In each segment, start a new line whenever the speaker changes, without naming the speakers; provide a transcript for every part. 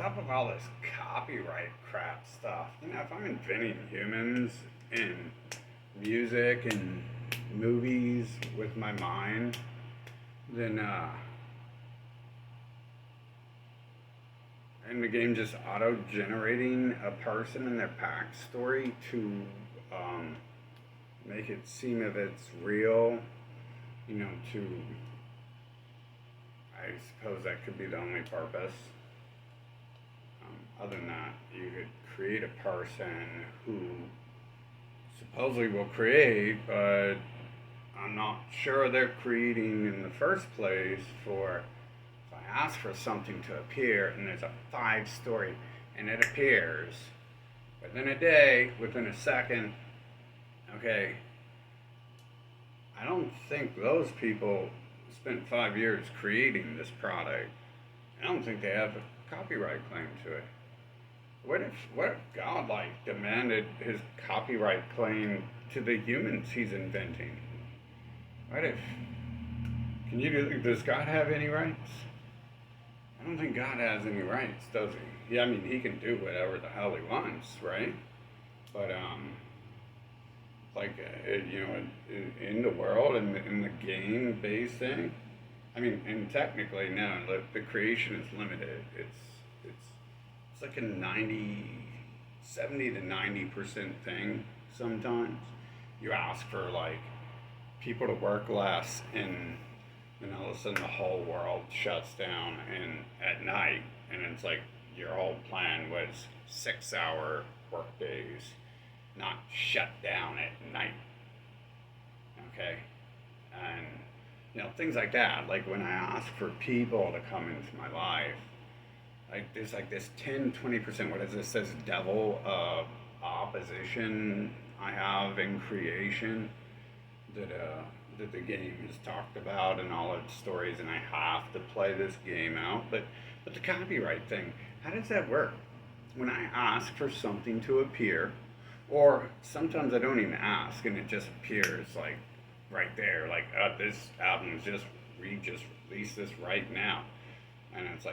top of all this copyright crap stuff, if I'm inventing humans in music and movies with my mind, then and the game just auto generating a person and their backstory to um, make it seem if it's real, to I suppose that could be the only purpose. Other than that, you could create a person who supposedly will create, but I'm not sure they're creating in the first place. For if I ask for something to appear and there's a 5 story and it appears within a day, within a second, okay, I don't think those people spent 5 years creating this product. I don't think they have a copyright claim to it. What if God demanded his copyright claim to the humans he's inventing? What if does God have any rights? I don't think God has any rights, does he? Yeah, I mean he can do whatever the hell he wants, right? But in the world and in the game based thing, I mean, and technically no, look, the creation is limited. It's like a 70 to 90% thing sometimes. You ask for people to work less, and then all of a sudden the whole world shuts down and at night, and it's like your whole plan was 6 hour work days, not shut down at night. Okay? And things like that. Like when I ask for people to come into my life, there's this 10-20%, what is this devil of opposition I have in creation that the game has talked about in all its stories, and I have to play this game out. But the copyright thing, how does that work? When I ask for something to appear, or sometimes I don't even ask and it just appears right there, this album is just released this right now, and it's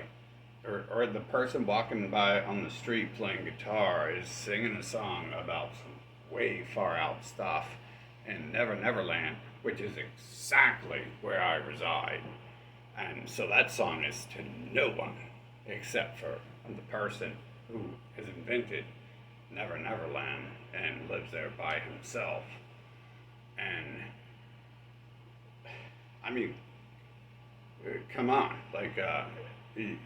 or the person walking by on the street playing guitar is singing a song about some way far out stuff in Never Never Land, which is exactly where I reside. And so that song is to no one except for the person who has invented Never Never Land and lives there by himself. And I mean, come on,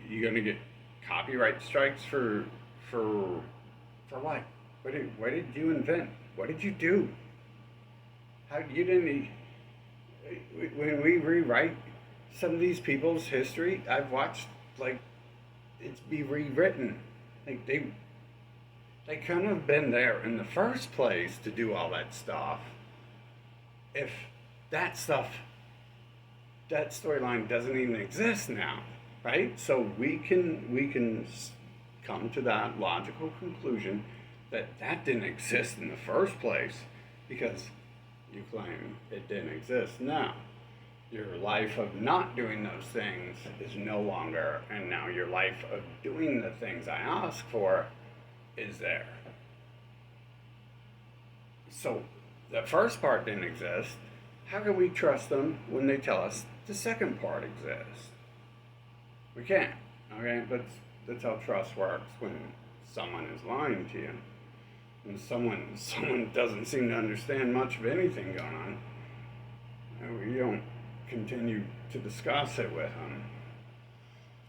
you gonna get copyright strikes for what? What did you invent? What did you do? How you didn't? When we rewrite some of these people's history, I've watched it's be rewritten. They couldn't have been there in the first place to do all that stuff. If that stuff, that storyline doesn't even exist now, right? So we can come to that logical conclusion that didn't exist in the first place because you claim it didn't exist. Now, your life of not doing those things is no longer, and now your life of doing the things I ask for is there. So the first part didn't exist. How can we trust them when they tell us the second part exists? We can't. Okay, that's how trust works when someone is lying to you. When someone doesn't seem to understand much of anything going on, you don't continue to discuss it with them.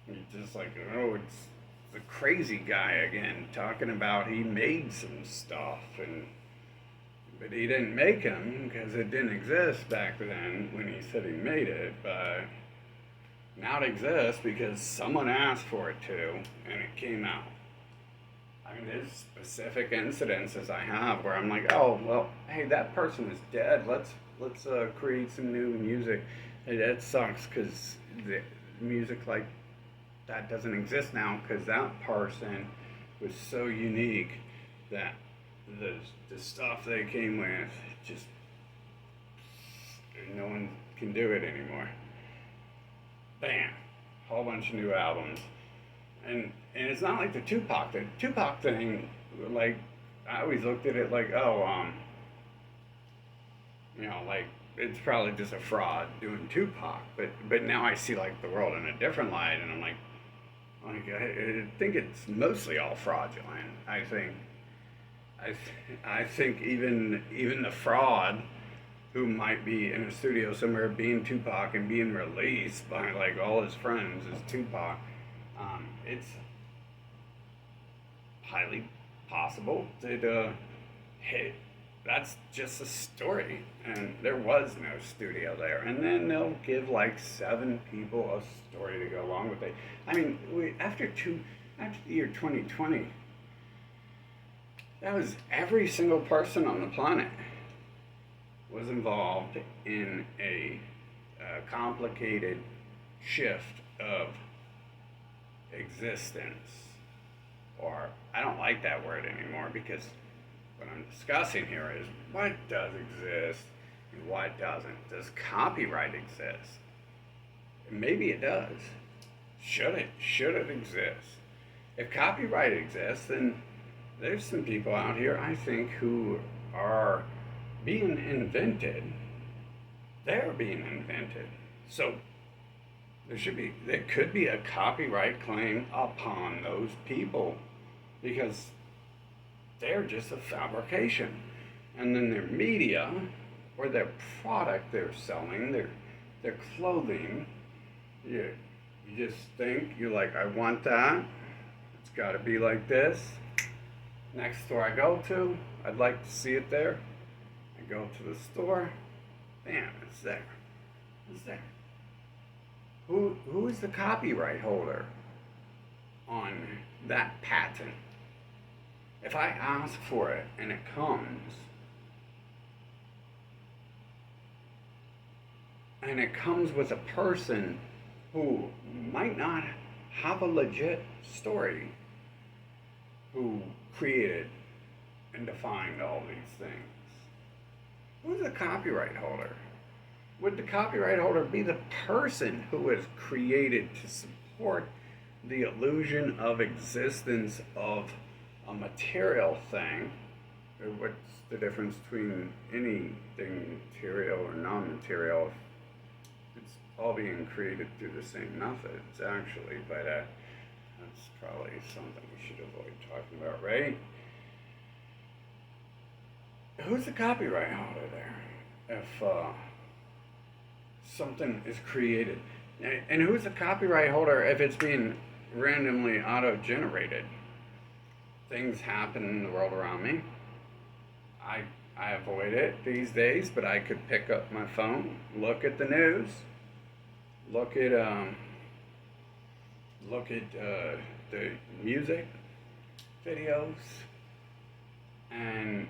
You're just it's the crazy guy again talking about he made some stuff, but he didn't make them because it didn't exist back then when he said he made it. But now it exists because someone asked for it to, and it came out. I mean, there's specific incidences I have where I'm like, oh well, hey, that person is dead. Let's create some new music. Hey, that sucks because the music that doesn't exist now because that person was so unique that the stuff they came with just no one can do it anymore. Bam, whole bunch of new albums. And it's not like the Tupac thing. Tupac thing, like I always looked at it like, oh, like it's probably just a fraud doing Tupac. But now I see like the world in a different light, and I'm like I think it's mostly all fraudulent. I think even the fraud who might be in a studio somewhere being Tupac and being released by like all his friends as Tupac, it's highly possible that hey, that's just a story, and there was no studio there. And then they'll give like 7 people a story to go along with it. I mean, after the year 2020, that was every single person on the planet was involved in a complicated shift of existence. Or, I don't like that word anymore because what I'm discussing here is what does exist and what doesn't. Does copyright exist? Maybe it does. Should it? Should it exist? If copyright exists, then there's some people out here, I think, who are being invented. They're being invented. So there could be a copyright claim upon those people because they're just a fabrication. And then their media or their product they're selling, their clothing, you just think, you're like, I want that. It's got to be like this. Next store I go to, I'd like to see it there. I go to the store, bam, it's there. It's there. Who is the copyright holder on that patent? If I ask for it and it comes with a person who might not have a legit story, who created and defined all these things, who's the copyright holder? Would the copyright holder be the person who was created to support the illusion of existence of a material thing? Or what's the difference between anything material or non-material? It's all being created through the same methods, actually, but that's probably something we should avoid talking about, right? Who's the copyright holder there? If something is created. And who's the copyright holder if it's being randomly auto-generated? Things happen in the world around me. I avoid it these days, but I could pick up my phone, look at the news, look at the music videos, and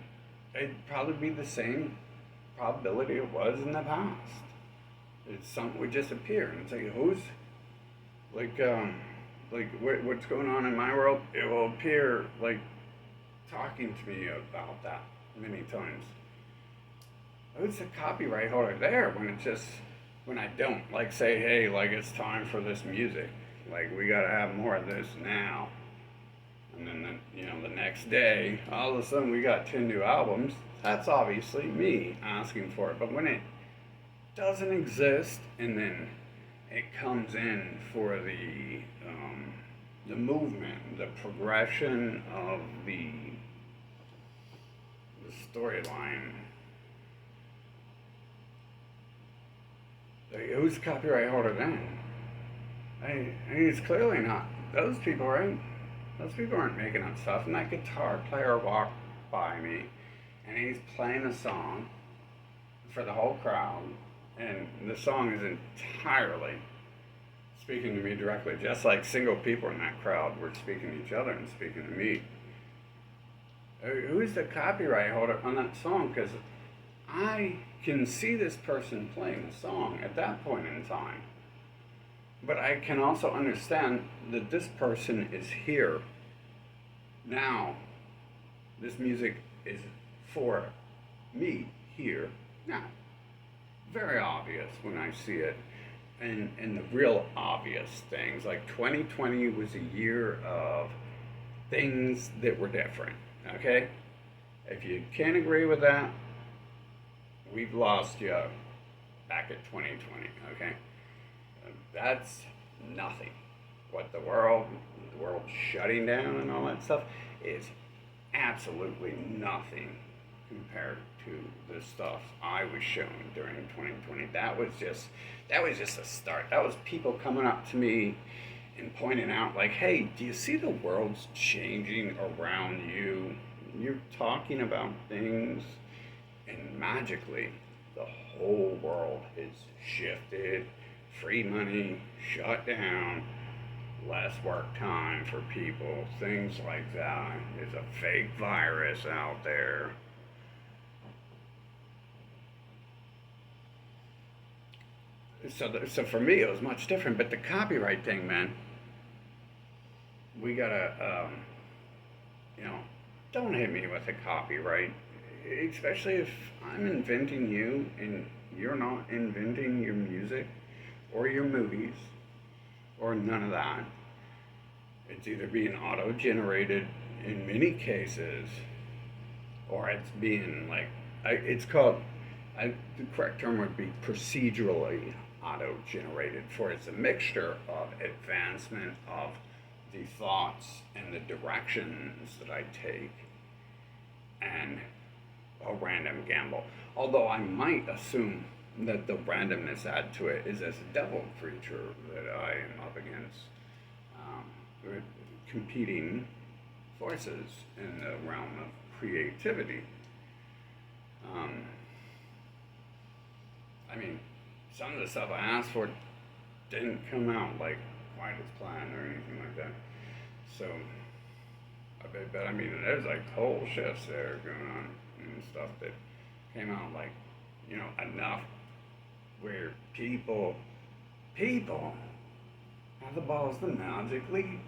it'd probably be the same probability it was in the past. It's something would just appear, and it's like, what's going on in my world? It will appear like talking to me about that many times. Who's the copyright holder there when I don't like say, hey, like it's time for this music, like we gotta have more of this now, and then the next day all of a sudden we got 10 new albums. That's obviously me asking for it. But when it doesn't exist, and then it comes in for the movement, the progression of the storyline. Who's the copyright holder then? I mean, it's clearly not those people, right? Those people aren't making up stuff. And that guitar player walked by me, and he's playing a song for the whole crowd, and the song is entirely speaking to me directly, just like single people in that crowd were speaking to each other and speaking to me. Who's the copyright holder on that song? Because I can see this person playing the song at that point in time, but I can also understand that this person is here now. This music is for me here now. Very obvious when I see it. and the real obvious things. Like 2020 was a year of things that were different. Okay, if you can't agree with that, we've lost you back at 2020. Okay, that's nothing. What the world shutting down and all that stuff is absolutely nothing compared to the stuff I was shown during 2020. That was just a start. That was people coming up to me and pointing out like, "Hey, do you see the world's changing around you? You're talking about things and magically the whole world has shifted. Free money shut down, less work time for people, things like that. There's a fake virus out there." So for me, it was much different. But the copyright thing, man, we gotta, you know, don't hit me with a copyright, especially if I'm inventing you and you're not inventing your music or your movies or none of that. It's either being auto generated in many cases or it's being like, it's called, the correct term would be procedurally auto generated, for it's a mixture of advancement of the thoughts and the directions that I take and a random gamble. Although I might assume that the randomness add to it is as a devil creature that I am up against, with competing forces in the realm of creativity. Um, I mean, some of the stuff I asked for didn't come out like quite as planned or anything like that. So, but I mean, there's like whole shifts there going on and stuff that came out like, enough where people have the balls to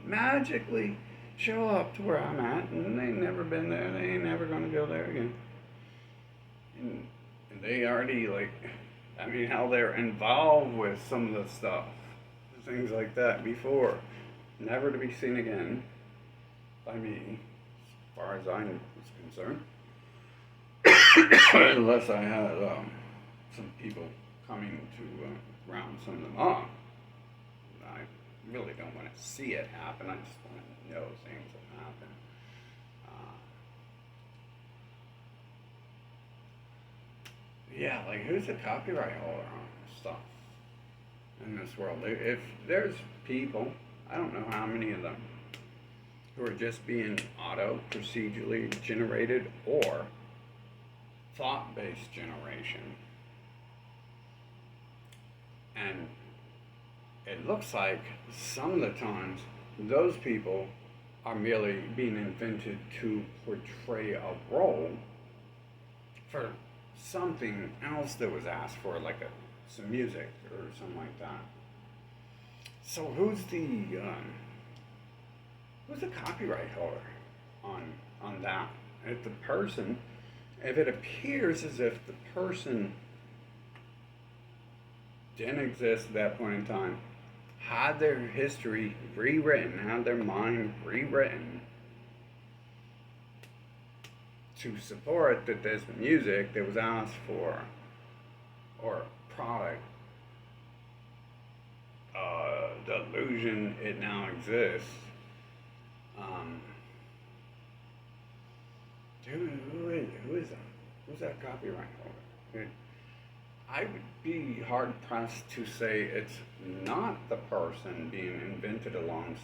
magically show up to where I'm at, and they never been there. They ain't never gonna go there again. And they already like, I mean, how they're involved with some of the stuff, things like that before, never to be seen again by me, as far as I was concerned, unless I had some people coming to round some of them up. I really don't want to see it happen. I just want to know things will happen. Yeah, like who's the copyright holder on stuff in this world? If there's people, I don't know how many of them, who are just being auto procedurally generated or thought-based generation. And it looks like some of the times those people are merely being invented to portray a role for something else that was asked for, like some music or something like that. So who's the copyright holder on that? If it appears as if the person didn't exist at that point in time, had their history rewritten, had their mind rewritten to support that this music that was asked for or product, delusion, it now exists. Um, who is that? Who's that copyright holder? I would be hard pressed to say it's not the person being invented alongside.